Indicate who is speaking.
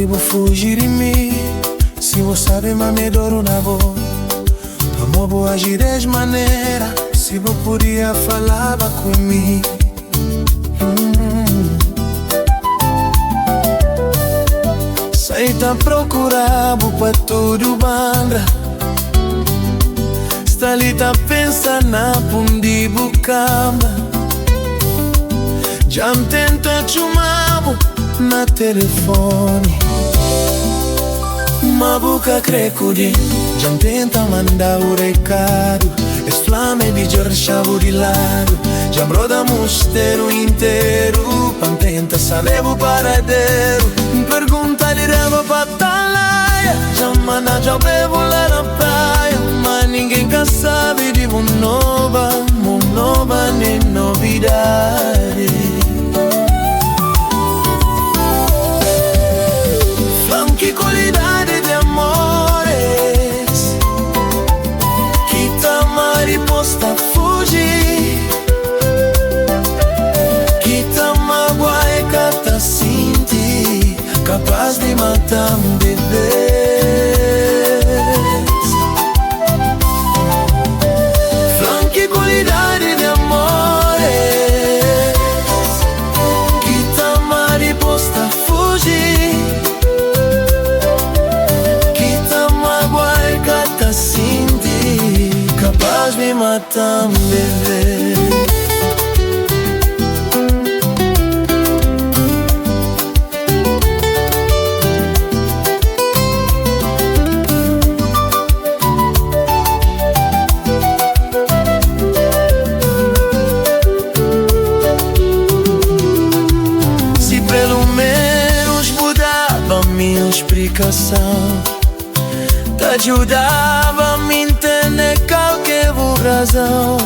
Speaker 1: Vou fugir de mim, se você sabe, mas me doro na boa. Amor, vou agir de maneira, se vou podia falava comigo. Sei tá procurando para tudo banda, está ali tá pensando na pundi bucamba. Já me tenta chamar na telefone, ma boca crecudi, já tenta mandar o recado. Es flame de giorciavo di lago, já me roda mosteiro inteiro, pan tenta saber o paradeiro. Pergunta lhe revo pra talaia, já manda já bevo lá na praia, mas ninguém quer sabe de uma nova nem novidade. Que qualidade de amores, que tá mariposa fugir, que tá mágoa e cata sentir, capaz de matar um bebê. Flan, que qualidade de amores, que tá mariposa fugir, capaz de matar um bebê. Se pelo menos mudava a minha explicação, te ajudava a me entender qualquer razão.